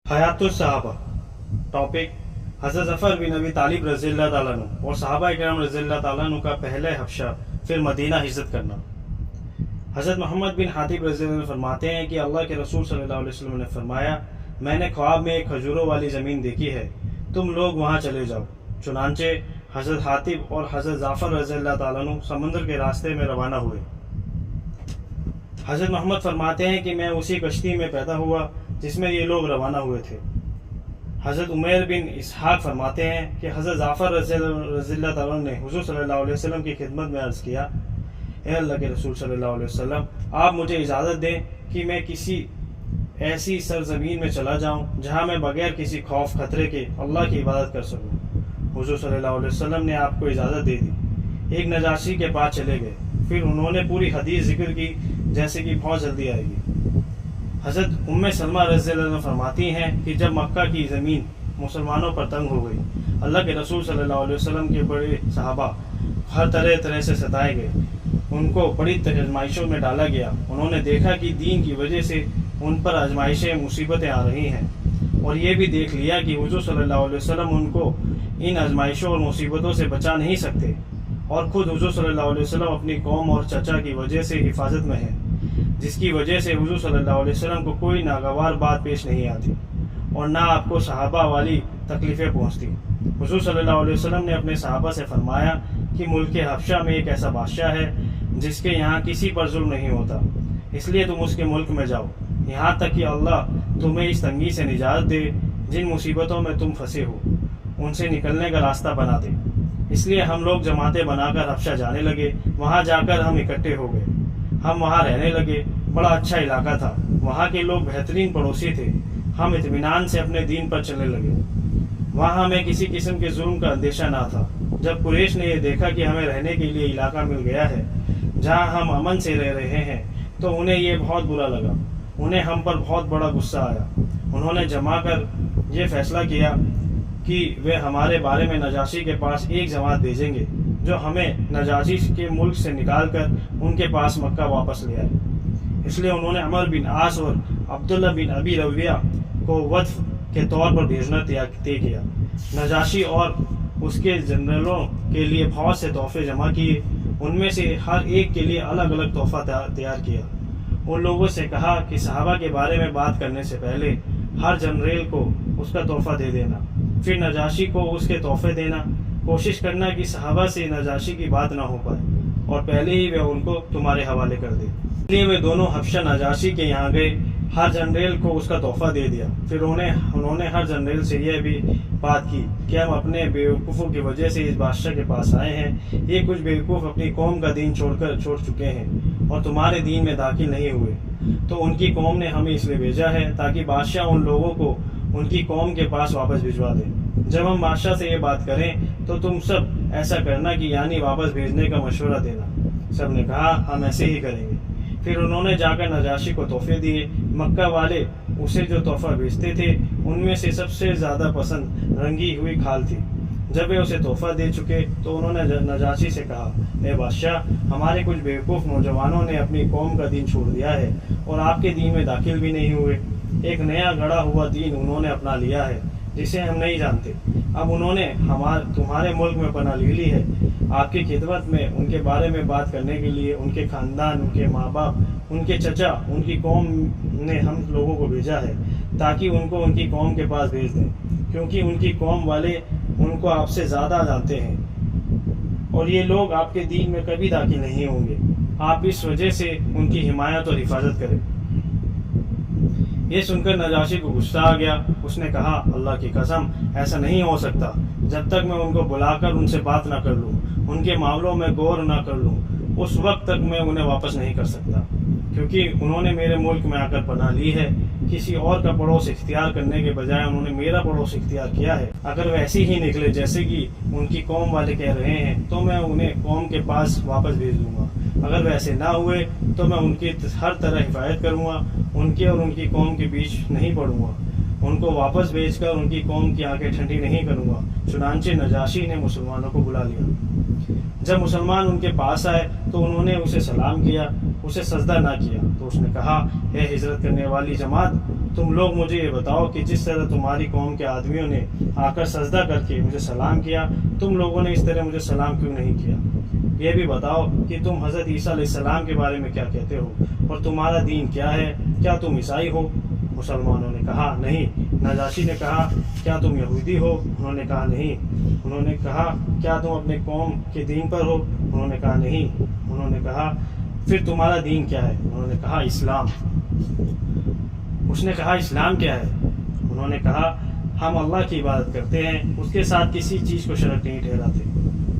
हयात सहाबा टॉपिक हज़रत ज़फ़र बिन अबी तालिब रज़ियल्लाहु ताला अन्हु और सहाबा इकराम रज़ियल्लाहु ताला अन्हु का पहले हबशा फिर मदीना हिजरत करना। हज़रत मोहम्मद बिन हातिब रज़ियल्लाहु अन्हु फरमाते हैं कि अल्लाह के रसूल सल्लल्लाहु अलैहि वसल्लम ने फरमाया, मैंने ख्वाब में एक खजूरों वाली ज़मीन देखी है, तुम लोग वहाँ चले जाओ। चुनांचे हज़रत हातिब और हज़रत ज़ाफ़र रज़ियल्लाहु ताला अन्हु समंदर के रास्ते में रवाना हुए। हज़रत मोहम्मद फरमाते हैं कि मैं उसी कश्ती में पैदा हुआ जिसमें ये लोग रवाना हुए थे। हज़रत उमैर बिन इसहाक फरमाते हैं कि हज़रत ज़ाफ़र रज़ियल्लाहु ताला अन्हु ने हुज़ूर सल्लल्लाहु अलैहि वसल्लम की खिदमत में अर्ज़ किया, ए अल्लाह के रसूल सल्लल्लाहु अलैहि वसल्लम, आप मुझे इजाज़त दें कि मैं किसी ऐसी सरज़मीन में चला जाऊं जहां मैं बगैर किसी खौफ खतरे के अल्लाह की इबादत कर सकूं। हुज़ूर सल्लल्लाहु अलैहि वसल्लम ने आपको इजाज़त दे दी। एक नजाशी के पास चले गए, फिर उन्होंने पूरी हदीस जिक्र की जैसे कि बहुत जल्दी आएगी। हज़रत उम्मे सलमा रज़ियल्लाहु अन्हा फरमाती हैं कि जब मक्का की ज़मीन मुसलमानों पर तंग हो गई, अल्लाह के रसूल सल्लल्लाहु अलैहि वसल्लम के बड़े सहाबा हर तरह से सताए गए, उनको बड़ी आजमाइशों में डाला गया। उन्होंने देखा कि दीन की वजह से उन पर आजमाइशें मुसीबतें आ रही हैं, और ये भी देख लिया कि हुज़ूर सल्लल्लाहु अलैहि वसल्लम उनको इन आजमाइशों और मुसीबतों से बचा नहीं सकते, और ख़ुद हुज़ूर सल्लल्लाहु अलैहि वसल्लम अपनी कौम और चचा की वजह से हिफाजत में है, जिसकी वजह से हुज़ूर सल्लल्लाहु अलैहि वसल्लम को कोई नागवार बात पेश नहीं आती और ना आपको सहाबा वाली तकलीफ़ें पहुँचती। हुज़ूर सल्लल्लाहु अलैहि वसल्लम ने अपने सहाबा से फरमाया कि मुल्क हबशा में एक ऐसा बादशाह है जिसके यहाँ किसी पर जुल्म नहीं होता, इसलिए तुम उसके मुल्क में जाओ, यहाँ तक कि अल्लाह तुम्हें इस तंगी से निजात दे जिन मुसीबतों में तुम फंसे हो, उनसे निकलने का रास्ता बना दे। इसलिए हम लोग जमातें बनाकर हबशा जाने लगे। वहाँ जाकर हम इकट्ठे हो गए, हम वहाँ रहने लगे। बड़ा अच्छा इलाका था, वहाँ के लोग बेहतरीन पड़ोसी थे। हम इत्मीनान से अपने दीन पर चलने लगे, वहाँ हमें किसी किस्म के जुल्म का अंदेशा ना था। जब कुरैश ने यह देखा कि हमें रहने के लिए इलाका मिल गया है जहाँ हम अमन से रह रहे हैं, तो उन्हें यह बहुत बुरा लगा, उन्हें हम पर बहुत बड़ा गुस्सा आया। उन्होंने जमा कर ये फैसला किया कि वे हमारे बारे में नजाशी के पास एक जमात भेजेंगे जो हमें नजाशी के मुल्क से निकालकर उनके पास मक्का वापस ले आए। इसलिए उन्होंने अमर बिन आस और अब्दुल्ला बिन अबी रविया को वफ़द के तौर पर भेजना तय किया। नजाशी और उसके जनरलों के लिए बहुत से तोहफे जमा किए, उनमें से हर एक के लिए अलग अलग तोहफा तैयार किया। उन लोगों से कहा कि सहाबा के बारे में बात करने से पहले हर जनरल को उसका तोहफा दे देना, फिर नजाशी को उसके तोहफे देना। कोशिश करना कि सहाबा से नजाशी की बात ना हो पाए और पहले ही वे उनको तुम्हारे हवाले कर दे। इसलिए वे दोनों हबशा नजाशी के यहाँ गए, हर जनरल को उसका तोहफा दे दिया। फिर उन्होंने हर जनरल से यह भी बात की कि हम अपने बेवकूफ़ों की वजह से इस बादशाह के पास आए हैं। ये कुछ बेवकूफ़ अपनी कौम का दीन छोड़ चुके हैं और तुम्हारे दीन में दाखिल नहीं हुए, तो उनकी कौम ने हमें इसलिए भेजा है ताकि बादशाह उन लोगों को उनकी कौम के पास वापस भिजवा दे। जब हम बादशाह से ये बात करें तो तुम सब ऐसा करना कि यानी वापस भेजने का मशवरा देना। सब ने कहा हम ऐसे ही करेंगे। फिर उन्होंने जाकर नजाशी को तोहफे दिए। मक्का वाले उसे जो तोहफा भेजते थे उनमें से सबसे ज़्यादा पसंद रंगी हुई खाल थी। जब वे उसे तोहफा दे चुके तो उन्होंने नजाशी से कहा, ए बादशाह, हमारे कुछ बेवकूफ़ नौजवानों ने अपनी कौम का दीन छोड़ दिया है और आपके दीन में दाखिल भी नहीं हुए। एक नया गढ़ा हुआ दीन उन्होंने अपना लिया है जिसे हम नहीं जानते। अब उन्होंने तुम्हारे मुल्क में पनाह ले ली है। आपकी खिदमत में उनके बारे में बात करने के लिए उनके ख़ानदान, उनके माँ बाप, उनके चचा, उनकी कौम ने हम लोगों को भेजा है ताकि उनको उनकी कौम के पास भेज दें, क्योंकि उनकी कौम वाले उनको आपसे ज़्यादा जानते हैं और ये लोग आपके दीन में कभी दाखिल नहीं होंगे। आप इस वजह से उनकी हिमायत और हिफाजत करें। ये सुनकर नजाशी को गुस्सा आ गया। उसने कहा, अल्लाह की कसम, ऐसा नहीं हो सकता। जब तक मैं उनको बुलाकर उनसे बात ना कर लूँ, उनके मामलों में गौर ना कर लूँ, उस वक्त तक मैं उन्हें वापस नहीं कर सकता, क्योंकि उन्होंने मेरे मुल्क में आकर पनाह ली है। किसी और का पड़ोस इख्तियार करने के बजाय उन्होंने मेरा पड़ोस इख्तियार किया है। अगर वैसे ही निकले जैसे कि उनकी कौम वाले कह रहे हैं तो मैं उन्हें कौम के पास वापस भेज दूँगा। अगर वैसे ना हुए तो मैं उनकी हर तरह हिफाजत करूँगा, उनके और उनकी कौम के बीच नहीं पड़ूँगा, उनको वापस भेजकर उनकी कौम की आंखें ठंडी नहीं करूँगा। चुनांचे नजाशी ने मुसलमानों को बुला लिया। जब मुसलमान उनके पास आए तो उन्होंने उसे सलाम किया, उसे सजदा ना किया। तो उसने कहा, हे हिजरत करने वाली जमात, تم لوگ مجھے یہ بتاؤ کہ جس طرح تمہاری قوم کے آدمیوں نے آ کر سجدہ کر کے مجھے سلام کیا، تم لوگوں نے اس طرح مجھے سلام کیوں نہیں کیا؟ یہ بھی بتاؤ کہ تم حضرت عیسیٰ علیہ السلام کے بارے میں کیا کہتے ہو، اور تمہارا دین کیا ہے؟ کیا تم عیسائی ہو؟ مسلمانوں نے کہا نہیں۔ نجاشی نے کہا کیا تم یہودی ہو؟ انہوں نے کہا نہیں۔ انہوں نے کہا کیا تم اپنے قوم کے دین پر ہو؟ انہوں نے کہا نہیں۔ انہوں نے کہا پھر تمہارا دین کیا ہے؟ انہوں نے کہا اسلام۔ اس نے کہا اسلام کیا ہے؟ انہوں نے کہا ہم اللہ کی عبادت کرتے ہیں، اس کے ساتھ کسی چیز کو شریک نہیں ٹھہراتے۔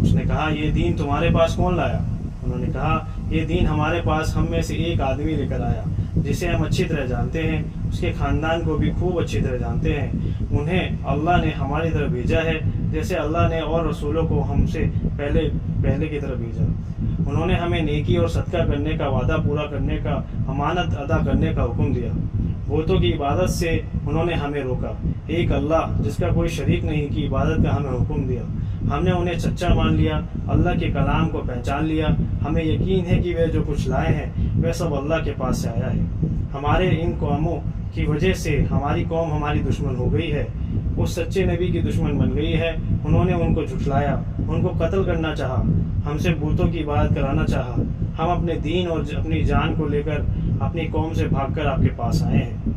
اس نے کہا یہ دین تمہارے پاس کون لایا؟ انہوں نے کہا یہ دین ہمارے پاس ہم میں سے ایک آدمی لے کر آیا، جسے ہم اچھی طرح جانتے ہیں، اس کے خاندان کو بھی خوب اچھی طرح جانتے ہیں۔ انہیں اللہ نے ہماری طرف بھیجا ہے جیسے اللہ نے اور رسولوں کو ہم سے پہلے کی طرف بھیجا۔ انہوں نے ہمیں نیکی اور صدقہ کرنے کا وعدہ پورا کرنے کا، امانت ادا کرنے کا حکم دیا۔ بتوں کی عبادت سے انہوں نے ہمیں روکا۔ ایک اللہ جس کا کوئی شریک نہیں کی عبادت کا ہمیں حکم دیا۔ ہم نے انہیں سچا مان لیا، اللہ کے کلام کو پہچان لیا۔ ہمیں یقین ہے کہ وہ جو کچھ لائے ہیں وہ سب اللہ کے پاس سے آیا ہے۔ ہمارے ان قوموں کی وجہ سے ہماری قوم ہماری دشمن ہو گئی ہے، اس سچے نبی کی دشمن بن گئی ہے۔ انہوں نے ان کو جھٹلایا، ان کو قتل کرنا چاہا، ہم سے بتوں کی عبادت کرانا چاہا۔ ہم اپنے دین اور اپنی جان کو لے کر اپنی قوم سے بھاگ کر آپ کے پاس آئے ہیں۔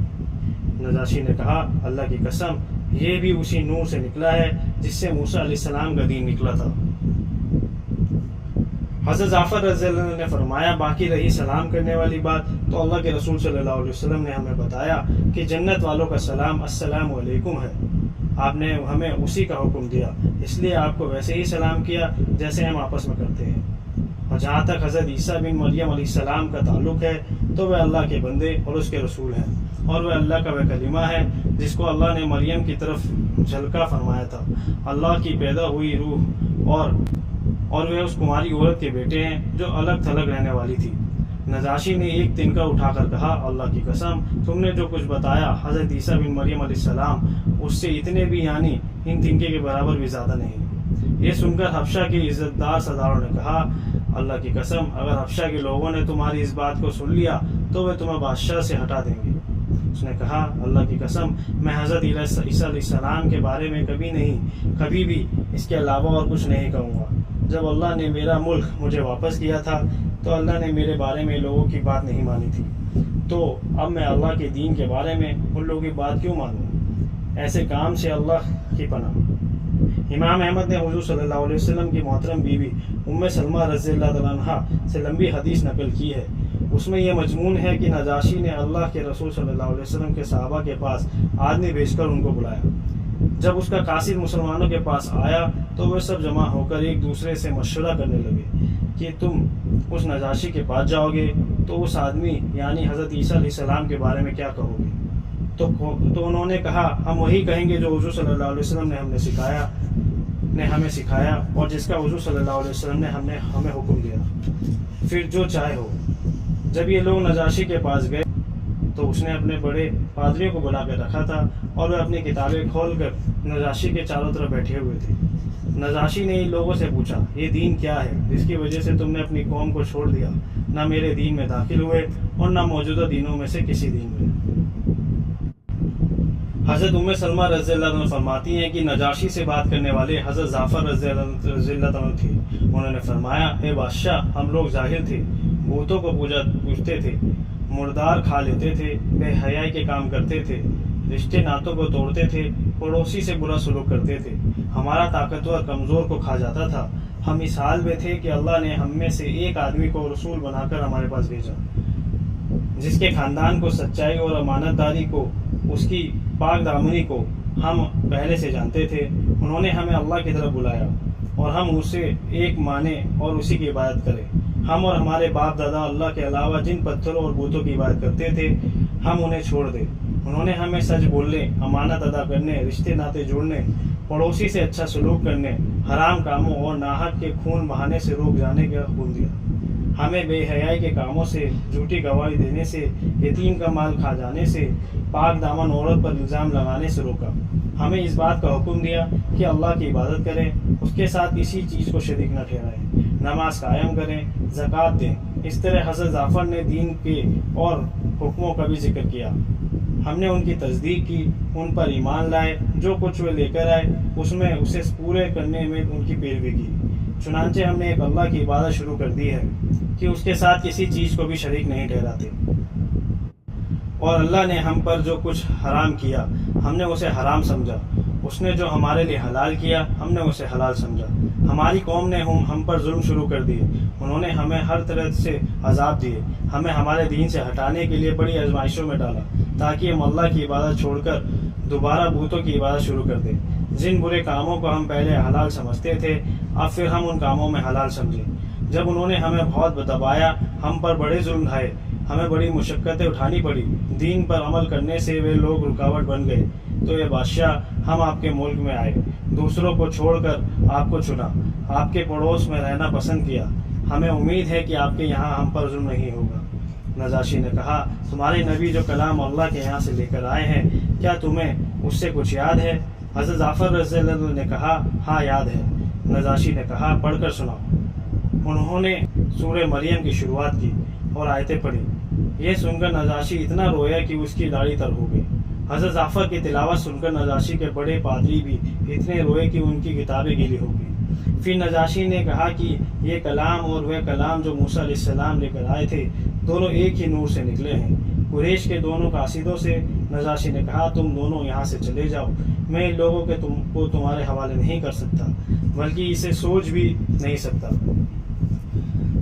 نجاشی نے کہا اللہ کی قسم یہ بھی اسی نور سے نکلا ہے جس سے موسیٰ علیہ السلام کا دین نکلا تھا۔ حضرت جعفر رضی اللہ عنہ نے فرمایا باقی رہی سلام کرنے والی بات تو اللہ کے رسول صلی اللہ علیہ وسلم نے ہمیں بتایا کہ جنت والوں کا سلام السلام علیکم ہے۔ آپ نے ہمیں اسی کا حکم دیا، اس لیے آپ کو ویسے ہی سلام کیا جیسے ہم آپس میں کرتے ہیں۔ اور جہاں تک حضرت عیسیٰ بن مریم علیہ السلام کا تعلق ہے تو وہ اللہ کے بندے اور اس کے رسول ہیں، اور وہ اللہ کا وہ کلمہ ہے جس کو اللہ نے مریم کی طرف جھلکا فرمایا تھا۔ اللہ کی پیدا ہوئی روح اور وہ اس کماری عورت کے بیٹے ہیں جو الگ تھلگ رہنے والی تھی۔ نجاشی نے ایک تنکا اٹھا کر کہا اللہ کی قسم تم نے جو کچھ بتایا حضرت عیسیٰ بن مریم علیہ السلام اس سے اتنے بھی یعنی ان تنکے کے برابر بھی زیادہ نہیں۔ یہ سن کر حبشہ کے عزت دار سرداروں نے کہا اللہ کی قسم اگر حبشہ کے لوگوں نے تمہاری اس بات کو سن لیا تو وہ تمہیں بادشاہ سے ہٹا دیں گے۔ اس نے کہا اللہ کی قسم میں حضرت عیسیٰ علیہ السلام کے بارے میں کبھی بھی اس کے علاوہ اور کچھ نہیں کہوں گا۔ جب اللہ نے میرا ملک مجھے واپس کیا تھا تو اللہ نے میرے بارے میں لوگوں کی بات نہیں مانی تھی، تو اب میں اللہ کے دین کے بارے میں ان لوگوں کی بات کیوں مانوں؟ ایسے کام سے اللہ کی پناہ۔ امام احمد نے حضور صلی اللہ علیہ وسلم کی محترم بیوی ام سلمہ رضی اللہ تعالیٰ عنہا سے لمبی حدیث نقل کی ہے۔ اس میں یہ مضمون ہے کہ نجاشی نے اللہ کے رسول صلی اللہ علیہ وسلم کے صحابہ کے پاس آدمی بھیج کر ان کو بلایا۔ جب اس کا قاصد مسلمانوں کے پاس آیا تو وہ سب جمع ہو کر ایک دوسرے سے مشورہ کرنے لگے کہ تم اس نجاشی کے پاس جاؤ گے تو اس آدمی یعنی حضرت عیسیٰ علیہ السلام کے بارے میں کیا کہو گے؟ تو انہوں نے کہا ہم وہی کہیں گے جو حضور صلی اللہ علیہ وسلم نے ہمیں سکھایا اور جس کا حضور صلی اللہ علیہ وسلم نے ہمیں حکم دیا، پھر جو چاہے ہو۔ جب یہ لوگ نجاشی کے پاس گئے تو اس نے اپنے بڑے پادریوں کو بلا کر رکھا تھا اور وہ اپنی کتابیں کھول کر نجاشی کے چاروں طرف بیٹھے ہوئے تھے۔ نجاشی نے ان لوگوں سے پوچھا یہ دین کیا ہے جس کی وجہ سے تم نے اپنی قوم کو چھوڑ دیا، نہ میرے دین میں داخل ہوئے اور نہ موجودہ دینوں میں سے کسی دین میں؟ حضرت ام سلمہ رضی اللہ عنہ فرماتی ہیں کہ نجاشی سے بات کرنے والے حضرت جعفر رضی اللہ عنہ تھے۔ انہوں نے فرمایا اے بادشاہ ہم لوگ جاہل تھے، بتوں کو پوجتے تھے، مردار کھا لیتے تھے، بے حیائی کے کام کرتے تھے، رشتے ناتوں کو توڑتے تھے، پڑوسی سے برا سلوک کرتے تھے، ہمارا طاقتور کمزور کو کھا جاتا تھا۔ ہم اس حال میں تھے کہ اللہ نے ہم میں سے ایک آدمی کو رسول بنا کر ہمارے پاس بھیجا جس کے خاندان کو سچائی اور امانت داری کو، اس کی پاک دامنی کو ہم پہلے سے جانتے تھے۔ انہوں نے ہمیں اللہ کی طرف بلایا اور ہم اسے ایک مانیں اور اسی کی عبادت کریں۔ ہم اور ہمارے باپ دادا اللہ کے علاوہ جن پتھروں اور بتوں کی عبادت کرتے تھے ہم انہیں چھوڑ دیں۔ انہوں نے ہمیں سچ بولنے، امانت ادا کرنے، رشتے ناطے جوڑنے، پڑوسی سے اچھا سلوک کرنے، حرام کاموں اور ناحق کے خون بہانے سے روک جانے کا حکم دیا۔ ہمیں بے حیائی کے کاموں سے، جھوٹی گواہی دینے سے، یتیم کا مال کھا جانے سے، پاک دامن عورت پر الزام لگانے سے روکا۔ ہمیں اس بات کا حکم دیا کہ اللہ کی عبادت کریں، اس کے ساتھ کسی چیز کو شریک نہ ٹھہرائیں، نماز قائم کریں، زکوٰۃ دیں۔ اس طرح حضرت جعفر نے دین کے اور حکموں کا بھی ذکر کیا۔ हमने उनकी तस्दीक की, उन पर ईमान लाए, जो कुछ वे लेकर आए उसमें उसे पूरे करने में उनकी पैरवी की। चुनांचे हमने एक अल्लाह की इबादत शुरू कर दी है कि उसके साथ किसी चीज़ को भी शरीक नहीं ठहराते, और अल्लाह ने हम पर जो कुछ हराम किया हमने उसे हराम समझा, उसने जो हमारे लिए हलाल किया हमने उसे हलाल समझा। हमारी कौम ने हम पर जुल्म शुरू कर दिए, उन्होंने हमें हर तरह से अजाब दिए, हमें हमारे दीन से हटाने के लिए बड़ी आजमाइशों में डाला ताकि हम अल्लाह की इबादत छोड़कर दोबारा बूतों की इबादत शुरू कर दें। जिन बुरे कामों को हम पहले हलाल समझते थे अब फिर हम उन कामों में हलाल समझे। जब उन्होंने हमें बहुत दबाया, हम पर बड़े जुल्म ढाए, हमें बड़ी मुशक्क़तें उठानी पड़ी, दीन पर अमल करने से वे लोग रुकावट बन गए, तो ये बादशाह हम आपके मुल्क में आए, दूसरों को छोड़कर आपको चुना, आपके पड़ोस में रहना पसंद किया, हमें उम्मीद है कि आपके यहाँ हम पर जुल्म नहीं होगा। नजाशी ने कहा, तुम्हारे नबी जो कलाम अल्लाह के यहाँ से लेकर आए हैं, क्या तुम्हें उससे कुछ याद है? हज़रत जाफ़र रज़ियल्लाहु अन्हु ने कहा, हाँ याद है। नजाशी ने कहा, पढ़कर सुनाओ। उन्होंने सूरह मरियम की शुरुआत की और आयतें पढ़ी। ये सुनकर नजाशी इतना रोया कि उसकी दाढ़ी तर हो गई। हज़रत जाफ़र की तिलावत सुनकर नजाशी के बड़े पादरी भी इतने रोए कि उनकी किताबें गीली हो गई। फिर नजाशी ने कहा कि ये कलाम और वह कलाम जो मूसा अलैहिस्सलाम लेकर आए थे, दोनों एक ही नूर से निकले हैं। कुरैश के दोनों कासिदों से नजाशी ने कहा, तुम दोनों यहाँ से चले जाओ, मैं इन लोगों के तुमको तुम्हारे हवाले नहीं कर सकता, बल्कि इसे सोच भी नहीं सकता।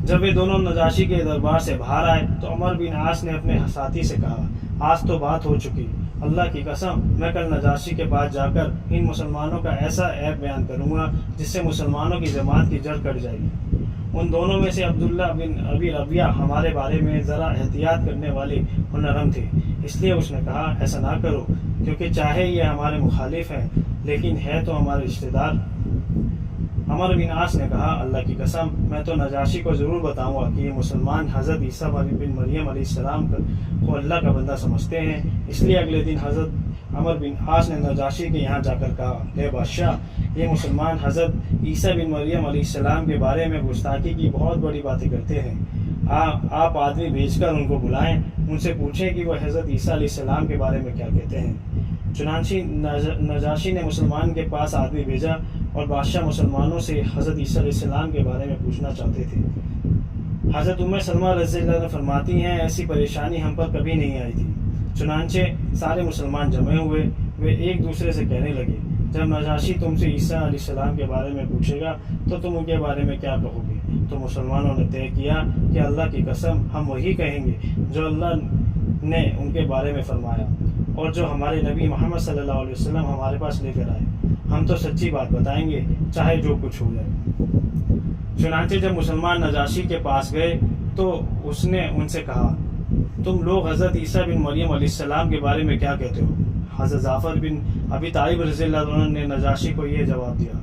जब वे दोनों नजाशी के दरबार से बाहर आए तो अमर बिन आस ने अपने साथी से कहा, आज तो बात हो चुकी, अल्लाह की कसम मैं कल नजाशी के पास जाकर इन मुसलमानों का ऐसा ऐब बयान करूंगा जिससे मुसलमानों की जमात की जड़ कट जाएगी। उन दोनों में से अब्दुल्ला बिन अबी रबिया हमारे बारे में ज़रा एहतियात करने वाले और नरम थे, इसलिए उसने कहा, ऐसा ना करो, क्योंकि चाहे ये हमारे मुखालिफ हैं लेकिन है तो हमारे रिश्तेदार। अमर बिन आस ने कहा, अल्लाह की कसम मैं तो नजाशी को ज़रूर बताऊंगा कि ये मुसलमान हज़रत ईसा बिन मरियम अलैहिस्सलाम को अल्लाह का बंदा समझते हैं। इसलिए अगले दिन हज़रत अमर बिन आस ने नजाशी के यहाँ जाकर कहा, हे बादशाह, ये मुसलमान हज़रत ईसा बिन मरियम अलैहिस्सलाम के बारे में गुस्ताखी की बहुत बड़ी बातें करते हैं। आप आदमी भेजकर उनको बुलाएं, उनसे पूछें कि वह हज़रत ईसा अलैहिस्सलाम के बारे में क्या कहते हैं। चुनांची नजाशी ने मुसलमान के पास आदमी भेजा और बादशाह मुसलमानों से हज़रत ईसा अलैहिस्सलाम के बारे में पूछना चाहते थे। हज़रत उम्मे सलमा रज़ियल्लाहु अन्हा फरमाती हैं, ऐसी परेशानी हम पर कभी नहीं आई थी। चुनांचे सारे मुसलमान जमे हुए, वे एक दूसरे से कहने लगे, जब नजाशी तुमसे ईसा अलैहिस्सलाम के बारे में पूछेगा तो तुम उनके बारे में क्या कहोगे? तो मुसलमानों ने तय किया कि अल्लाह की कसम हम वही कहेंगे जो अल्लाह ने उनके बारे में फरमाया और जो हमारे नबी मोहम्मद सल्लल्लाहु अलैहि वसल्लम हमारे पास लेकर आए। हम तो सच्ची बात बताएंगे, चाहे जो कुछ हो जाए। चुनांचे जब मुसलमान नजाशी के पास गए तो उसने उनसे कहा, तुम लोग हज़रत ईसा बिन मरियम अलैहिस्सलाम के बारे में क्या कहते हो? हज़रत जाफ़र बिन अबी तालिब रज़ियल्लाहु अन्हु ने नजाशी को यह जवाब दिया,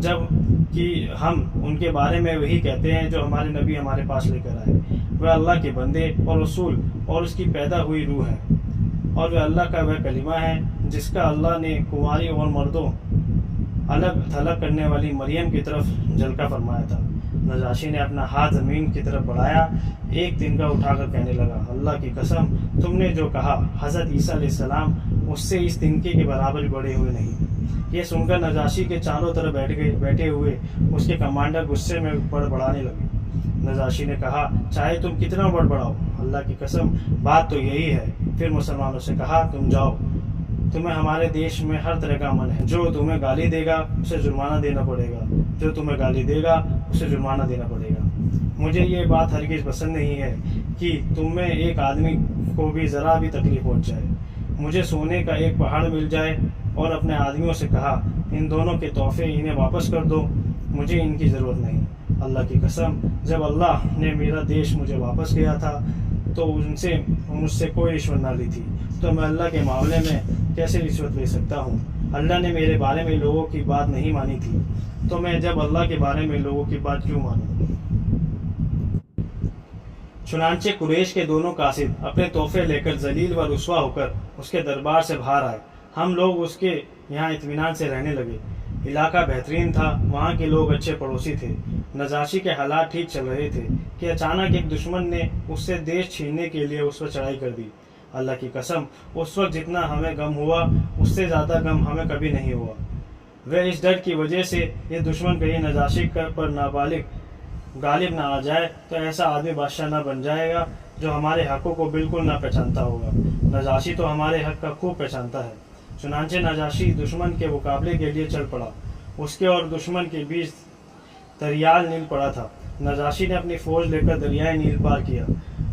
जब कि हम उनके बारे में वही कहते हैं जो हमारे नबी हमारे पास लेकर आए। वह अल्लाह के बंदे और रसूल और उसकी पैदा हुई रूह है, और वह अल्लाह का वह कलिमा है जिसका अल्लाह ने कुमारी और मर्दों अलग थलग करने वाली मरियम की तरफ झलका फरमाया था। नजाशी ने अपना हाथ ज़मीन की तरफ बढ़ाया, एक तिनका उठाकर कहने लगा, अल्लाह की कसम तुमने जो कहा हज़रत ईसा अलैहिस्सलाम उससे इस तिनके के बराबर बड़े हुए नहीं। ये सुनकर नजाशी के चारों तरफ बैठे हुए उसके कमांडर गुस्से में बड़बड़ाने लगे। नजाशी ने कहा, चाहे तुम कितना बड़बड़ाओ, अल्लाह की कसम बात तो यही है। फिर मुसलमानों से कहा, तुम जाओ, तुम्हें हमारे देश में हर तरह का अमन है, जो तुम्हें गाली देगा उसे जुर्माना देना पड़ेगा, जो तुम्हें गाली देगा उसे जुर्माना देना पड़ेगा। मुझे ये बात हरगिज़ पसंद नहीं है कि तुम में एक आदमी को भी ज़रा भी तकलीफ पहुँच जाए। मुझे सोने का एक पहाड़ मिल जाए और अपने आदमियों से कहा, इन दोनों के तोहफे इन्हें वापस कर दो, मुझे इनकी ज़रूरत नहीं। अल्लाह की कसम जब अल्लाह ने मेरा देश मुझे वापस किया था तो मुझसे कोई रिश्वत ना ली थी, तो मैं अल्लाह के मामले में कैसे रिश्वत ले सकता हूँ? अल्लाह ने मेरे बारे में लोगों की बात नहीं मानी थी, तो मैं जब अल्लाह के बारे में लोगों की बात क्यों मानूं? चुनांचे कुरैश के दोनों कासिद अपने तोहफे लेकर जलील व रुस्वा होकर उसके दरबार से बाहर आए। हम लोग उसके यहाँ इत्मीनान से रहने लगे। इलाका बेहतरीन था, वहाँ के लोग अच्छे पड़ोसी थे। नजाशी के हालात ठीक चल रहे थे कि अचानक एक दुश्मन ने उससे देश छीनने के लिए उस पर चढ़ाई कर दी। अल्लाह की कसम उस वक्त जितना हमें गम हुआ उससे ज़्यादा गम हमें कभी नहीं हुआ। वह इस डर की वजह से ये दुश्मन कहीं नजाशी पर नाबालिग गालिब ना आ जाए तो ऐसा आदमी बादशाह ना बन जाएगा जो हमारे हकों को बिल्कुल ना पहचानता होगा। नजाशी तो हमारे हक का खूब पहचानता है। चुनांचे नजाशी दुश्मन के मुकाबले के लिए चल पड़ा। उसके और दुश्मन के बीच दरियाल नील पड़ा था। नजाशी ने अपनी फ़ौज लेकर दरियाए नील पार किया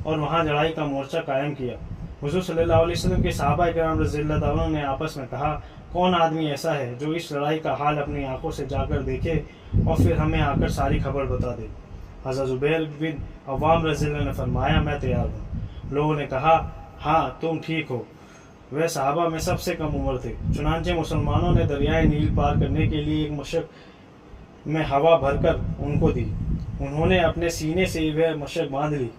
और वहाँ लड़ाई का मोर्चा कायम किया। हुज़ूर सल्लल्लाहु अलैहि वसल्लम के सहाबा किराम रज़ियल्लाहु अन्हुम ने आपस में कहा, कौन आदमी ऐसा है जो इस लड़ाई का हाल अपनी आंखों से जाकर देखे और फिर हमें आकर सारी खबर बता दे। हज़रत ज़ुबैर बिन अव्वाम रज़ियल्लाहु ने फरमाया, मैं तैयार हूँ। लोगों ने कहा, हाँ तुम ठीक हो। वह सहाबा में सबसे कम उम्र थे। चुनांचे मुसलमानों ने दरियाए नील पार करने के लिए एक मशक में हवा भरकर उनको दी। उन्होंने अपने सीने से वह मशक बांध ली।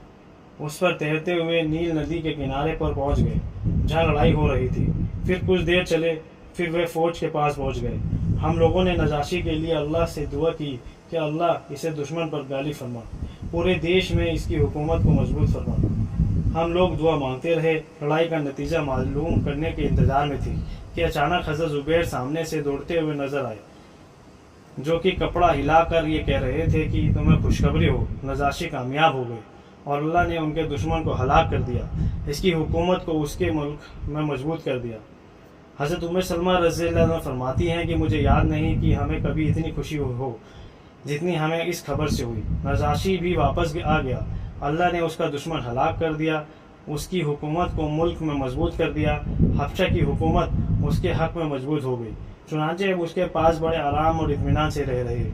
उस पर तैरते हुए नील नदी के किनारे पर पहुंच गए जहां लड़ाई हो रही थी। फिर कुछ देर चले, फिर वे फौज के पास पहुंच गए। हम लोगों ने नजाशी के लिए अल्लाह से दुआ की कि अल्लाह इसे दुश्मन पर गालिब फरमा, पूरे देश में इसकी हुकूमत को मजबूत फरमा। हम लोग दुआ मांगते रहे। लड़ाई का नतीजा मालूम करने के इंतजार में थी कि अचानक हज़रत ज़ुबैर सामने से दौड़ते हुए नजर आए, जो कि कपड़ा हिलाकर ये कह रहे थे कि तुम्हें खुशखबरी हो, नजाशी कामयाब हो गए और अल्लाह ने उनके दुश्मन को हलाक कर दिया, इसकी हुकूमत को उसके मुल्क में मजबूत कर दिया। हज़रत उम्मे सलमा रज़ियल्लाहु अन्हा फरमाती हैं कि मुझे याद नहीं कि हमें कभी इतनी खुशी हो जितनी हमें इस खबर से हुई। नजाशी भी वापस आ गया। अल्लाह ने उसका दुश्मन हलाक कर दिया, उसकी हुकूमत को मुल्क में मजबूत कर दिया। हबशा की हुकूमत उसके हक में मजबूत हो गई। चुनांचे उसके पास बड़े आराम और इत्मीनान से रह रहे।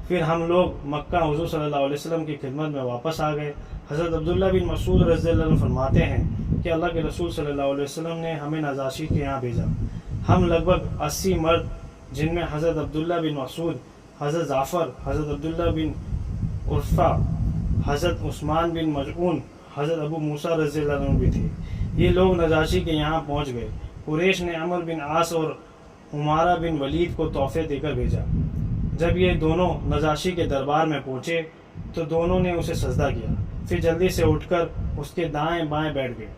फिर हम लोग मक्का हुज़ूर सल्लल्लाहु अलैहि वसल्लम की खिदमत में वापस आ गए। हज़रत अब्दुल्ला बिन मसूद रज़ियल्लाहु अन्हु फरमाते हैं कि अल्लाह के रसूल सल्लल्लाहु अलैहि वसल्लम ने हमें नजाशी के यहाँ भेजा। हम लगभग 80 मर्द, जिनमें हज़रत अब्दुल्ला बिन मसूद, हज़रत जाफ़र, हज़रत अब्दुल्ला बिन उर्फ़ा, हज़रत उस्मान बिन मजऊन, हज़रत अबू मूसा रज़ियल्लाहु अन्हु भी थे। ये लोग नजाशी के यहाँ पहुँच गए। कुरैश ने अमर बिन आस और उमारा बिन वलीद को तोहफे देकर भेजा। जब ये दोनों नजाशी के दरबार में पहुँचे तो दोनों ने उसे सजदा किया। फिर जल्दी से उठकर उसके दाएं बाएं बैठ गए।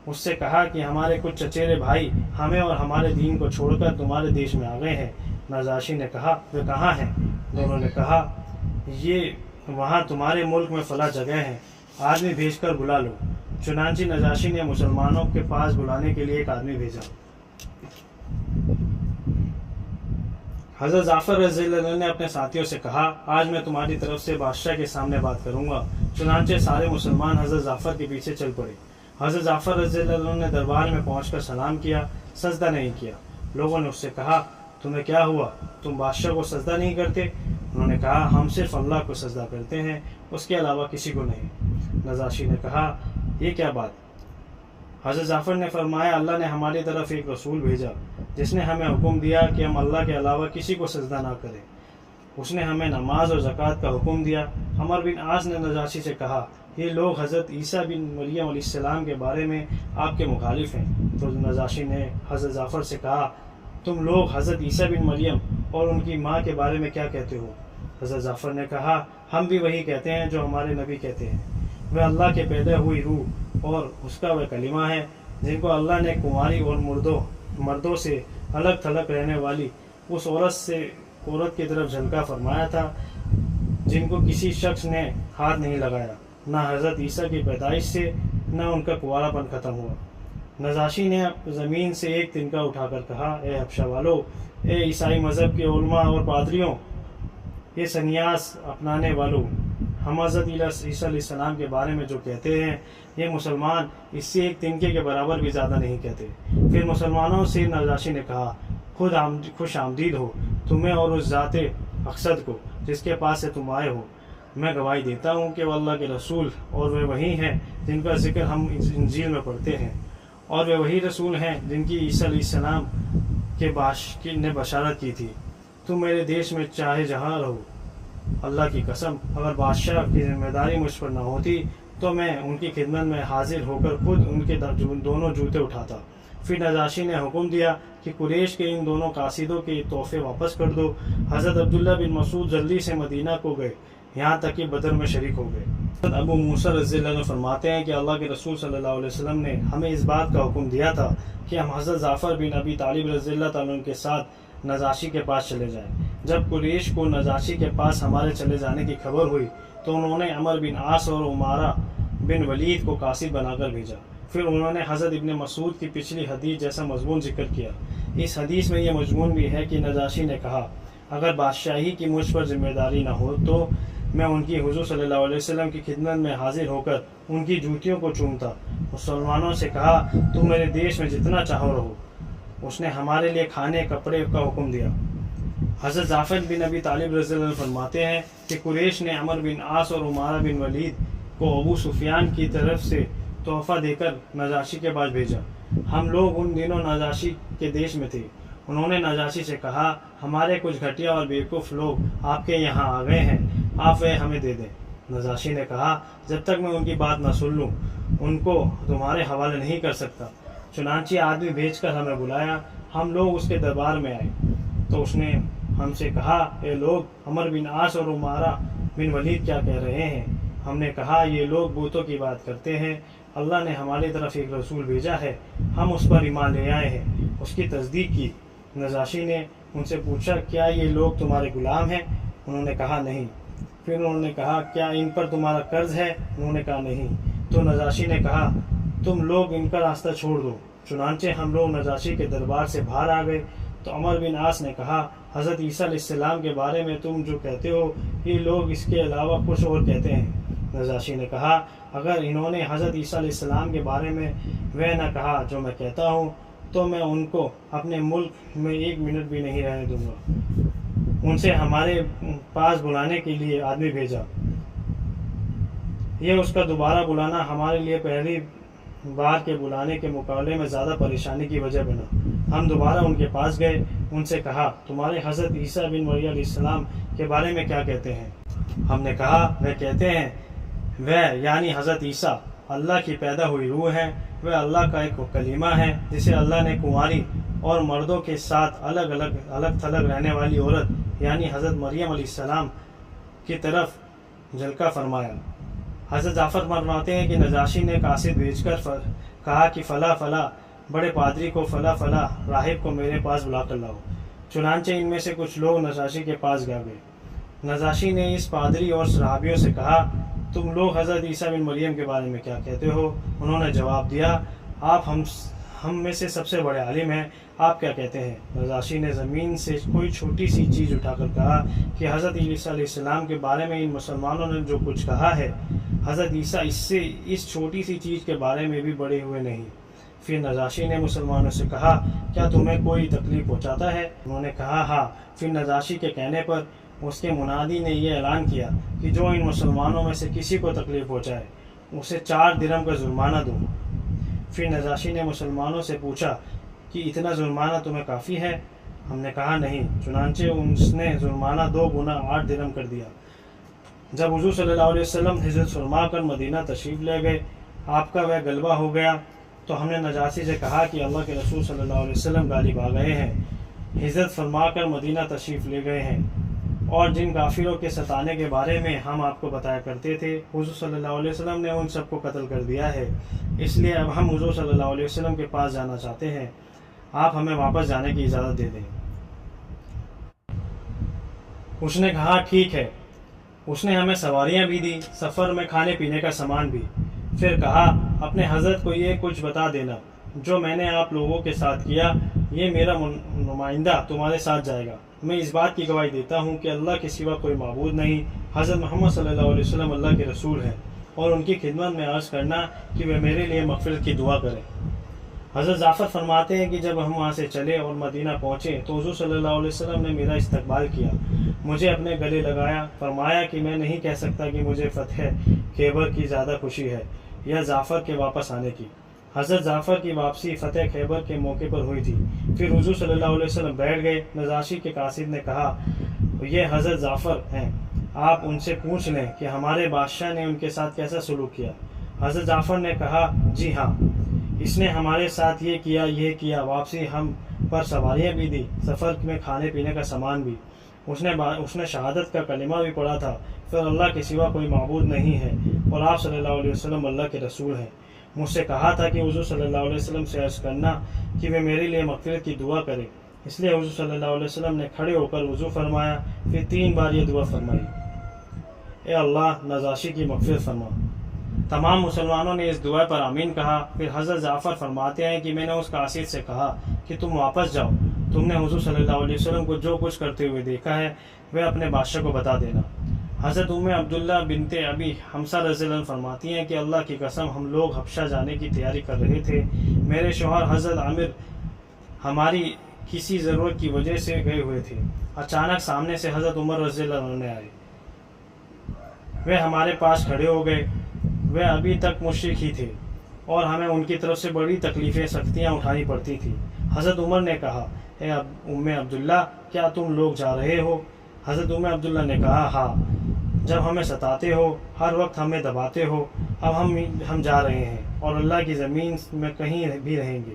उससे कहा कि हमारे कुछ चचेरे भाई हमें और हमारे दीन को छोड़कर तुम्हारे देश में आ गए हैं। नजाशी ने कहा, वे कहाँ हैं? दोनों ने कहा, ये वहाँ तुम्हारे मुल्क में फला जगह है, आदमी भेजकर बुला लो। चुनांची नजाशी ने मुसलमानों के पास बुलाने के लिए एक आदमी भेजा। हज़रत जाफ़र रज़ियल्लाहु अन्हु ने अपने साथियों से कहा, आज मैं तुम्हारी तरफ से बादशाह के सामने बात करूंगा। चुनांचे सारे मुसलमान हज़रत जाफ़र के पीछे चल पड़े। हज़रत जाफ़र रज़ियल्लाहु अन्हु ने दरबार में पहुंचकर सलाम किया, सजदा नहीं किया। लोगों ने उससे कहा, तुम्हें क्या हुआ, तुम बादशाह को सजदा नहीं करते? उन्होंने कहा, हम सिर्फ अल्लाह को सजदा करते हैं, उसके अलावा किसी को नहीं। नजाशी ने कहा, ये क्या बात? हज़रत जाफ़र ने फरमाया, अल्लाह ने हमारी तरफ एक रसूल भेजा जिसने हमें हुक्म दिया कि हम अल्लाह के अलावा किसी को सजदा ना करें। उसने हमें नमाज और ज़कात का हुक्म दिया। अमर बिन आस ने नजाशी से कहा, ये लोग हज़रत ईसा बिन मरियम अलैहिस्सलाम के बारे में आपके मुखालिफ हैं। तो नजाशी ने हज़रत जाफ़र से कहा, तुम लोग हज़रत ईसा बिन मरियम और उनकी माँ के बारे में क्या कहते हो? हज़रत जाफ़र ने कहा, हम भी वही कहते हैं जो हमारे नबी कहते हैं। वह अल्लाह के पैदा हुई रूह और उसका वह कलिमा है जिनको अल्लाह ने कुंवारी और मर्दों से अलग थलग रहने वाली उस औरत की तरफ झलका फरमाया था जिनको किसी शख्स ने हाथ नहीं लगाया, न हज़रत ईसा की पैदाइश से न उनका कुंवारापन ख़त्म हुआ। नजाशी ने ज़मीन से एक तिनका उठाकर कहा, ए हबशा वालों, ए ईसाई मज़हब के उलमा और पादरियों, ये सन्यास अपनाने वालों, हम हज़रत ईसा अलैहिस्सलाम के बारे में जो कहते हैं ये मुसलमान इससे एक तिनके के बराबर भी ज़्यादा नहीं कहते। फिर मुसलमानों से नजाशी ने कहा, खुश आमदीद हो तुम्हें और उस ज़ाते अक़सद को जिसके पास से तुम आए हो। मैं गवाही देता हूँ कि वह अल्लाह के रसूल और वे वही हैं जिनका जिक्र हम इंजील में पढ़ते हैं, और वे वही रसूल हैं जिनकी ईसा अलैहिस्सलाम के ने बशारत की थी। तुम मेरे देश में चाहे जहाँ रहो, अल्लाह की कसम अगर बादशाह की जिम्मेदारी मुझ पर न होती तो मैं उनकी खिदमत में हाजिर होकर खुद उनके दोनों जूते उठाता। फिर नजाशी ने हुक्म दिया कि कुरैश के इन दोनों कासिदों के तोहफे वापस कर दो। हज़रत अब्दुल्ला बिन मसूद जल्दी से मदीना को गए। यहाँ तक कि बदर में शरीक हो गए। अबू मूसा रज़ियल्लाहु अन्हु फरमाते हैं कि अल्लाह के रसूल सल्लल्लाहु अलैहि वसल्लम ने हमें इस बात का हुक्म दिया था कि हम हज़रत जाफ़र बिन अबी तालिब रज़ियल्लाहु अन्हु के साथ नजाशी के पास चले जाएं। जब कुरैश को नजाशी के पास हमारे चले जाने की खबर हुई तो उन्होंने अमर बिन आस और उमारा बिन वलीद को कासिद बनाकर भेजा। फिर उन्होंने हज़रत इब्न मसूद की पिछली हदीस जैसा मजमून जिक्र किया। इस हदीस में यह मजमून भी है कि नजाशी ने कहा, अगर बादशाही की मुझ पर जिम्मेदारी न हो तो मैं उनकी हुजूर सल्लल्लाहु अलैहि वसल्लम की खिदमत में हाजिर होकर उनकी जूतियों को चूमता। मुसलमानों से कहा, तुम मेरे देश में जितना चाहो रहो। उसने हमारे लिए खाने कपड़े का हुक्म दिया। हज़रत जाफ़र बिन अबी तालिब रज़ियल्लाहु अन्हु फरमाते हैं कि कुरैश ने अमर बिन आस और उमारा बिन वलीद को अबू सुफियान की तरफ से तोहफ़ा देकर नजाशी के पास भेजा। हम लोग उन दिनों नजाशी के देश में थे। उन्होंने नजाशी से कहा, हमारे कुछ घटिया और बेवकूफ़ लोग आपके यहाँ आ गए हैं, आप वह हमें दे दें। नजाशी ने कहा, जब तक मैं उनकी बात न सुन लूँ उनको तुम्हारे हवाले नहीं कर सकता। चुनांचे आदमी भेजकर हमें बुलाया। हम लोग उसके दरबार में आए तो उसने हमसे कहा, ये लोग अमर बिन आस और उमारा बिन वलीद क्या कह रहे हैं? हमने कहा, ये लोग बूतों की बात करते हैं। अल्लाह ने हमारी तरफ एक रसूल भेजा है, हम उस पर ईमान ले आए हैं। उसकी तस्दीक की। नजाशी ने उनसे पूछा, क्या ये लोग तुम्हारे गुलाम हैं? उन्होंने कहा नहीं। फिर उन्होंने कहा, क्या इन पर तुम्हारा कर्ज है? उन्होंने कहा नहीं। तो नजाशी ने कहा, तुम लोग इनका रास्ता छोड़ दो। चुनांचे हम लोग नजाशी के दरबार से बाहर आ गए तो अमर बिन आस ने कहा, हज़रत ईसा अलैहिस्सलाम के बारे में तुम जो कहते हो ये लोग इसके अलावा कुछ और कहते हैं। नजाशी ने कहा, अगर इन्होंने हज़रत ईसा अलैहिस्सलाम के बारे में वह न कहा जो मैं कहता हूँ तो मैं उनको अपने मुल्क में 1 मिनट भी नहीं रहने दूंगा। उनसे हमारे पास बुलाने के लिए आदमी भेजा। यह उसका दोबारा बुलाना हमारे लिए पहली बार के बुलाने के मुकाबले में ज़्यादा परेशानी की वजह बना। हम दोबारा उनके पास गए। उनसे कहा, तुम्हारे हज़रत ईसा बिन मरियम अलैहिस्सलाम के बारे में क्या कहते हैं? हमने कहा, वह कहते हैं वह यानी हज़रत ईसा अल्लाह की पैदा हुई रूह है। वह अल्लाह का एक कलीमा है जिसे अल्लाह ने कुंवारी और मर्दों के साथ अलग थलग रहने वाली औरत यानी हज़रत मरियम अलैहिस्सलाम की तरफ झलका फरमाया। हज़रत जाफ़र फरमाते हैं कि नजाशी ने कासिद भेजकर कहा कि फ़ला फ़ला बड़े पादरी को, फ़ला फ़ला राहिब को मेरे पास बुला कर लाओ। चुनांचे इनमें से कुछ लोग नजाशी के पास गा गए। नजाशी ने इस पादरी और सहाबियों से कहा, तुम लोग हज़रत ईसा बिन मरियम के बारे में क्या कहते हो? उन्होंने जवाब दिया, आप हम में से सबसे बड़े आलिम हैं, आप क्या कहते हैं? नजाशी ने ज़मीन से कोई छोटी सी चीज़ उठाकर कहा कि हज़रत ईसा अलैहिस्सलाम के बारे में इन मुसलमानों ने जो कुछ कहा है, हज़रत ईसा इससे इस छोटी सी चीज़ के बारे में भी बड़े हुए नहीं। फिर नजाशी ने मुसलमानों से कहा, क्या तुम्हें कोई तकलीफ़ पहुँचाता है? उन्होंने कहा, हाँ। फिर नजाशी के कहने पर उसके मुनादी ने यह ऐलान किया कि जो इन मुसलमानों में से किसी को तकलीफ़ पहुँचाए उसे 4 दिरहम का जुर्माना दो। फिर नजाशी ने मुसलमानों से पूछा कि इतना जुर्माना तुम्हें काफ़ी है? हमने कहा नहीं। चुनांचे उसने जुर्माना 2 गुना 8 दिरहम कर दिया। जब हुजूर सल्लल्लाहु अलैहि वसल्लम हिजरत फरमा कर मदीना तशरीफ़ ले गए, आपका वह गलबा हो गया तो हमने नजाशी से कहा कि अल्लाह के रसूल सल्लल्लाहु अलैहि वसल्लम गालिब आ गए हैं, हिजरत फरमा कर मदीना तशरीफ़ ले गए हैं, और जिन काफिरों के सताने के बारे में हम आपको बताया करते थे हुजूर सल्लल्लाहु अलैहि वसल्लम ने उन सबको कत्ल कर दिया है। इसलिए अब हम हुजूर सल्लल्लाहु अलैहि वसल्लम के पास जाना चाहते हैं, आप हमें वापस जाने की इजाज़त दे दें। उसने कहा, ठीक है। उसने हमें सवारियां भी दी, सफ़र में खाने पीने का सामान भी। फिर कहा, अपने हज़रत को ये कुछ बता देना जो मैंने आप लोगों के साथ किया, ये मेरा नुमाइंदा तुम्हारे साथ जाएगा। मैं इस बात की गवाही देता हूँ कि अल्लाह के सिवा कोई माबूद नहीं, हज़रत मोहम्मद सल्लल्लाहु अलैहि वसल्लम अल्लाह के रसूल हैं, और उनकी खिदमत में अर्ज़ करना कि वे मेरे लिए मग़फ़िरत की दुआ करें। हज़रत जाफ़र फरमाते हैं कि जब हम वहाँ से चले और मदीना पहुँचे तो हुज़ूर सल्लल्लाहु अलैहि वसल्लम ने मेरा इस्तकबाल किया, मुझे अपने गले लगाया, फरमाया कि मैं नहीं कह सकता कि मुझे फ़तह खैबर की ज़्यादा खुशी है या जाफ़र के वापस आने की। हज़रत जाफ़र की वापसी फ़तह खैबर के मौके पर हुई थी। फिर हुज़ूर सल्लल्लाहु अलैहि वसल्लम बैठ गए। नजाशी के कासिद ने कहा, ये हज़रत जाफ़र हैं, आप उनसे पूछ लें कि हमारे बादशाह ने उनके साथ कैसा सलूक किया। हज़रत जाफ़र ने कहा, जी हाँ, इसने हमारे साथ ये किया, वापसी हम पर सवारियाँ भी दी, सफ़र में खाने पीने का सामान भी। اس نے شہادت کا کلمہ بھی پڑھا تھا، پھر اللہ کے سوا کوئی معبود نہیں ہے اور آپ صلی اللہ علیہ وسلم اللہ کے رسول ہیں۔ مجھ سے کہا تھا کہ حضور صلی اللہ علیہ وسلم سے عرض کرنا کہ وہ میرے لیے مغفرت کی دعا کرے، اس لیے حضور صلی اللہ علیہ وسلم نے کھڑے ہو کر وضو فرمایا، پھر 3 بار یہ دعا فرمائی، اے اللہ نجاشی کی مغفرت فرما۔ تمام مسلمانوں نے اس دعا پر آمین کہا۔ پھر حضرت جعفر فرماتے ہیں کہ میں نے اس قاصد سے کہا کہ تم واپس جاؤ، تم نے حضور صلی اللہ علیہ وسلم کو جو کچھ کرتے ہوئے دیکھا ہے وہ اپنے بادشاہ کو بتا دینا۔ حضرت عبداللہ بنت ابی حمزہ رضی اللہ عنہ فرماتی ہیں کہ اللہ کی قسم ہم لوگ حبشہ جانے کی تیاری کر رہے تھے، میرے شوہر حضرت عامر ہماری کسی ضرورت کی وجہ سے گئے ہوئے تھے، اچانک سامنے سے حضرت عمر رضی اللہ عنہ آئے، وہ ہمارے پاس کھڑے ہو گئے، وہ ابھی تک مشرک ہی تھے اور ہمیں ان کی طرف سے بڑی تکلیفیں سختیاں اٹھانی پڑتی تھی۔ حضرت عمر نے کہا، اے ام عبداللہ کیا تم لوگ جا رہے ہو؟ حضرت ام عبداللہ نے کہا، ہاں، جب ہمیں ستاتے ہو، ہر وقت ہمیں دباتے ہو، اب ہم جا رہے ہیں اور اللہ کی زمین میں کہیں بھی رہیں گے،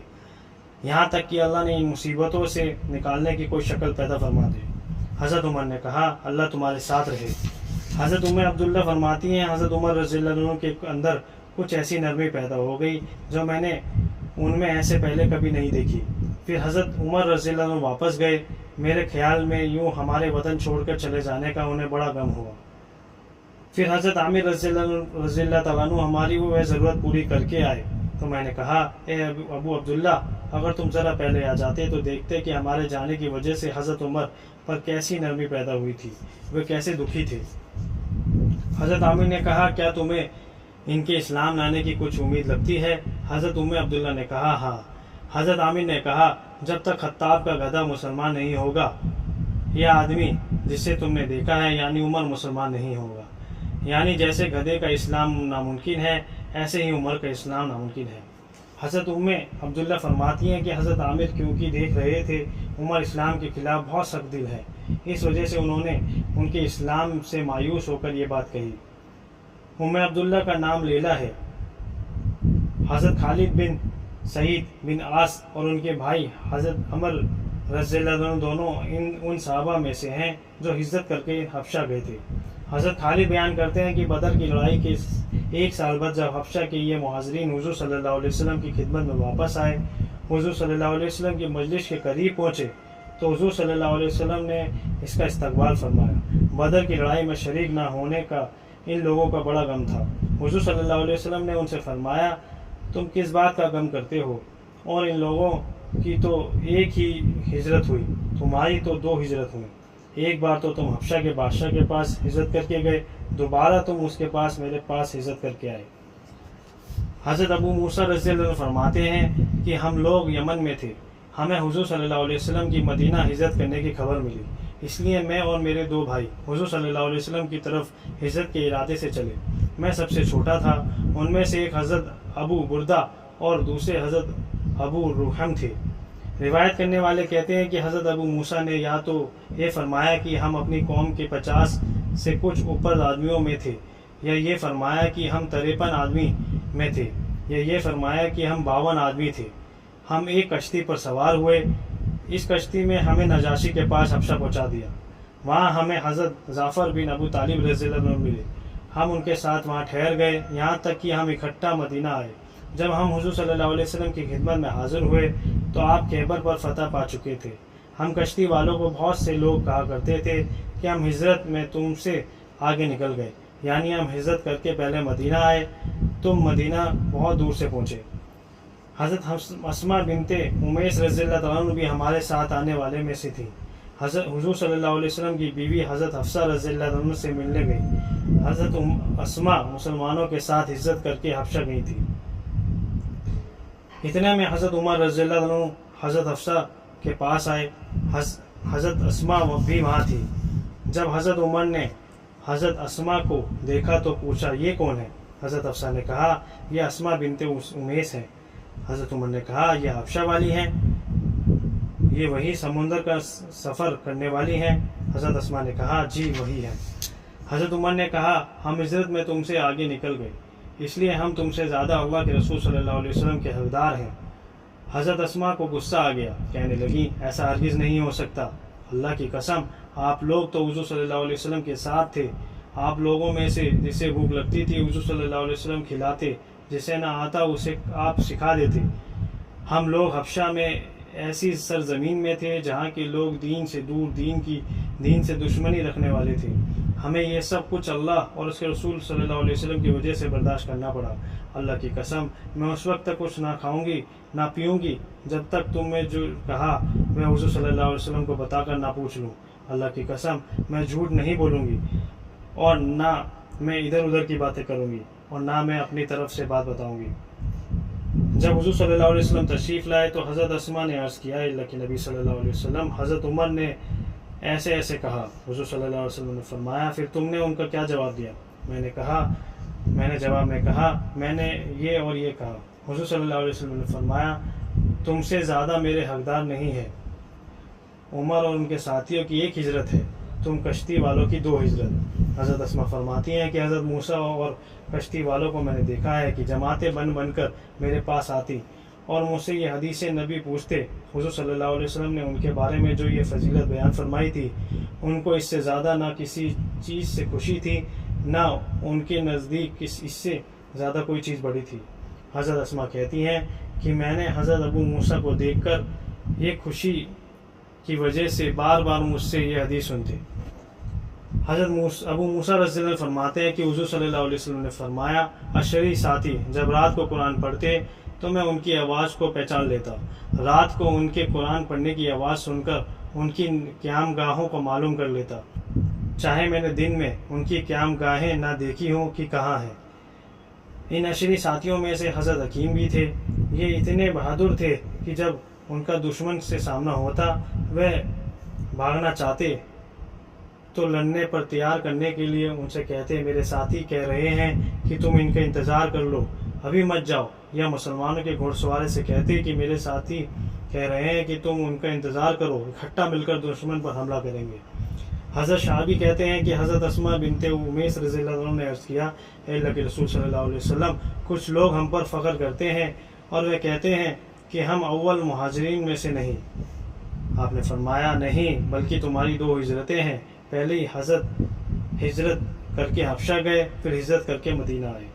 یہاں تک کہ اللہ نے ان مصیبتوں سے نکالنے کی کوئی شکل پیدا فرما دے۔ حضرت عمر نے کہا، اللہ تمہارے ساتھ رہے۔ حضرت ام عبداللہ فرماتی ہیں حضرت عمر رضی اللہ عنہ کے اندر کچھ ایسی نرمی پیدا ہو گئی جو میں نے ان میں ایسے پہلے کبھی نہیں دیکھی۔ پھر حضرت عمر رضی اللہ عنہ واپس گئے، میرے خیال میں یوں ہمارے وطن چھوڑ کر چلے جانے کا انہیں بڑا غم ہوا۔ پھر حضرت عامر رضی اللہ تعالیٰ عنہ ہماری وہ ضرورت پوری کر کے آئے تو میں نے کہا، اے ابو عبداللہ اگر تم ذرا پہلے آ جاتے تو دیکھتے کہ ہمارے جانے کی وجہ سے حضرت عمر پر کیسی نرمی پیدا ہوئی تھی، وہ کیسے دکھی تھے۔ حضرت عامر نے کہا، کیا تمہیں ان کے اسلام لانے کی کچھ امید لگتی ہے؟ حضرت ام عبداللہ نے کہا، ہاں۔ حضرت عامر نے کہا، جب تک خطاب کا گدھا مسلمان نہیں ہوگا، یہ آدمی جسے تم نے دیکھا ہے یعنی عمر مسلمان نہیں ہوگا، یعنی جیسے گدھے کا اسلام ناممکن ہے ایسے ہی عمر کا اسلام ناممکن ہے۔ حضرت ام عبداللہ فرماتی ہیں کہ حضرت عامر کیونکہ دیکھ رہے تھے عمر اسلام کے خلاف بہت سخت دل ہے، اس وجہ سے انہوں نے ان کے اسلام سے مایوس ہو کر یہ بات کہی۔ ام عبداللہ کا نام لیلا ہے۔ حضرت خالد بن سعید بن عاص اور ان کے بھائی حضرت عمر رضی اللہ عنہ دونوں ان صحابہ میں سے ہیں جو ہجرت کر کے حبشہ گئے تھے۔ حضرت خالد بیان کرتے ہیں کہ بدر کی لڑائی کے 1 سال بعد جب حبشہ کے یہ مہاجرین حضور صلی اللہ علیہ وسلم کی خدمت میں واپس آئے، حضور صلی اللہ علیہ وسلم کی مجلس کے قریب پہنچے تو حضور صلی اللہ علیہ وسلم نے اس کا استقبال فرمایا۔ بدر کی لڑائی میں شریک نہ ہونے کا ان لوگوں کا بڑا غم تھا۔ حضور صلی اللہ علیہ وسلم نے ان سے فرمایا، تم کس بات کا غم کرتے ہو؟ اور ان لوگوں کی تو ایک ہی ہجرت ہوئی، تمہاری تو 2 ہجرت ہوئی، ایک بار تو تم حبشہ کے بادشاہ کے پاس ہجرت کر کے گئے، دوبارہ تم اس کے پاس میرے پاس ہجرت کر کے آئے۔ حضرت ابو موسیٰ رضی اللہ عنہ فرماتے ہیں کہ ہم لوگ یمن میں تھے، ہمیں حضور صلی اللہ علیہ وسلم کی مدینہ ہجرت کرنے کی خبر ملی، اس لیے میں اور میرے 2 بھائی حضور صلی اللہ علیہ وسلم کی طرف ہجرت کے ارادے سے چلے۔ میں سب سے چھوٹا تھا، ان میں سے ایک حضرت ابو بردہ اور دوسرے حضرت ابو روحم تھے۔ روایت کرنے والے کہتے ہیں کہ حضرت ابو موسیٰ نے یا تو یہ فرمایا کہ ہم اپنی قوم کے 50 سے کچھ اوپر آدمیوں میں تھے، یا یہ فرمایا کہ ہم 53 آدمی میں تھے، یا یہ فرمایا کہ ہم 52 آدمی تھے۔ ہم ایک کشتی پر سوار ہوئے، اس کشتی میں ہمیں نجاشی کے پاس حبشہ پہنچا دیا، وہاں ہمیں حضرت جعفر بن ابو طالب رضی اللہ عنہ ملے، ہم ان کے ساتھ وہاں ٹھہر گئے یہاں تک کہ ہم اکٹھا مدینہ آئے۔ جب ہم حضور صلی اللہ علیہ وسلم کی خدمت میں حاضر ہوئے تو آپ خیبر پر فتح پا چکے تھے۔ ہم کشتی والوں کو بہت سے لوگ کہا کرتے تھے کہ ہم ہجرت میں تم سے آگے نکل گئے، یعنی ہم ہجرت کر کے پہلے مدینہ آئے، تم مدینہ بہت دور سے پہنچے۔ حضرت اسماء بنت امیس رضی اللہ تعالیٰ عنہ بھی ہمارے ساتھ آنے والے میں سے تھی۔ حضور صلی اللہ علیہ وسلم کی بیوی حضرت حفصہ رضی اللہ عنہ سے ملنے گئی۔ حضرت اسماء مسلمانوں کے ساتھ ہجرت کر کے حبشہ گئی تھی۔ اتنے میں حضرت عمر رضی اللہ عنہ حضرت حفصہ کے پاس آئے، حضرت اسماء بھی وہاں تھی۔ جب حضرت عمر نے حضرت اسماء کو دیکھا تو پوچھا، یہ کون ہے؟ حضرت حفصہ نے کہا، یہ اسماء بنت امیس ہیں۔ حضرت عمر نے کہا، یہ حبشہ والی ہیں، یہ وہی سمندر کا سفر کرنے والی ہیں؟ حضرت اسماء نے کہا، جی وہی ہیں۔ حضرت عمر نے کہا، ہم ہجرت میں تم سے آگے نکل گئے، اس لیے ہم تم سے زیادہ اللہ کے رسول صلی اللہ علیہ وسلم کے حقدار ہیں۔ حضرت اسماء کو غصہ آ گیا، کہنے لگی، ایسا ہرگز نہیں ہو سکتا، اللہ کی قسم آپ لوگ تو حضور صلی اللہ علیہ وسلم کے ساتھ تھے، آپ لوگوں میں سے جسے بھوک لگتی تھی حضور صلی اللہ علیہ وسلم کھلاتے، جسے نہ آتا اسے آپ سکھا دیتے۔ ہم لوگ حبشہ میں ایسی سرزمین میں تھے جہاں کے لوگ دین سے دور، دین سے دشمنی رکھنے والے تھے۔ ہمیں یہ سب کچھ اللہ اور اس کے رسول صلی اللہ علیہ وسلم کی وجہ سے برداشت کرنا پڑا۔ اللہ کی قسم میں اس وقت تک کچھ نہ کھاؤں گی نہ پیوں گی جب تک تم نے جو کہا میں حضور صلی اللہ علیہ وسلم کو بتا کر نہ پوچھ لوں۔ اللہ کی قسم میں جھوٹ نہیں بولوں گی، اور نہ میں ادھر ادھر کی باتیں کروں گی، اور نہ میں اپنی طرف سے بات بتاؤں گی۔ جب حضور صلی اللہ علیہ وسلم تشریف لائے تو حضرت اسماء نے عرض کیا، اللہ کے نبی صلی اللہ علیہ وسلم حضرت عمر نے ایسے کہا۔ حضور صلی اللہ علیہ وسلم نے فرمایا، پھر تم نے ان کا کیا جواب دیا؟ میں نے جواب میں کہا میں نے یہ اور یہ کہا۔ حضور صلی اللہ علیہ وسلم نے فرمایا، تم سے زیادہ میرے حقدار نہیں ہے۔ عمر اور ان کے ساتھیوں کی ایک ہجرت ہے، تم کشتی والوں کی 2 ہجرت۔ حضرت اسماء فرماتی ہیں کہ حضرت موسیٰ اور کشتی والوں کو میں نے دیکھا ہے کہ جماعتیں بن کر میرے پاس آتی اور مجھ سے یہ حدیث نبی پوچھتے۔ حضور صلی اللہ علیہ وسلم نے ان کے بارے میں جو یہ فضیلت بیان فرمائی تھی، ان کو اس سے زیادہ نہ کسی چیز سے خوشی تھی، نہ ان کے نزدیک اس سے زیادہ کوئی چیز بڑی تھی۔ حضرت اسماء کہتی ہیں کہ میں نے حضرت ابو موسیٰ کو دیکھ کر یہ خوشی کی وجہ سے بار بار مجھ سے یہ حدیث سنتے۔ حضرت ابو موسیٰ رضی اللہ عنہ فرماتے ہیں کہ حضور صلی اللہ علیہ وسلم نے فرمایا، عشری ساتھی جب رات کو قرآن پڑھتے تو میں ان کی آواز کو پہچان لیتا۔ رات کو ان کے قرآن پڑھنے کی آواز سن کر ان کی قیام گاہوں کو معلوم کر لیتا، چاہے میں نے دن میں ان کی قیام گاہیں نہ دیکھی ہوں کہ کہاں ہیں۔ ان عشری ساتھیوں میں سے حضرت حکیم بھی تھے۔ یہ اتنے بہادر تھے کہ جب ان کا دشمن سے سامنا ہوتا، وہ بھاگنا چاہتے تو لڑنے پر تیار کرنے کے لیے ان سے کہتے، میرے ساتھی کہہ رہے ہیں کہ تم ان کا انتظار کر لو، ابھی مت جاؤ۔ یا مسلمانوں کے گھوڑ سوارے سے کہتے کہ میرے ساتھی کہہ رہے ہیں کہ تم ان کا انتظار کرو، اکٹھا مل کر دشمن پر حملہ کریں گے۔ حضرت شعبی کہتے ہیں کہ حضرت اسماء بنت امیس رضی اللہ عنہ نے عرض کیا، اے اللہ کے رسول صلی اللہ علیہ وسلم، کچھ لوگ ہم پر فخر کرتے ہیں اور وہ کہتے ہیں کہ ہم اول مہاجرین میں سے نہیں۔ آپ نے فرمایا، نہیں، بلکہ تمہاری 2 ہجرتیں ہیں۔ پہلے ہی حضرت ہجرت کر کے حبشہ گئے، پھر ہجرت کر کے مدینہ آئے۔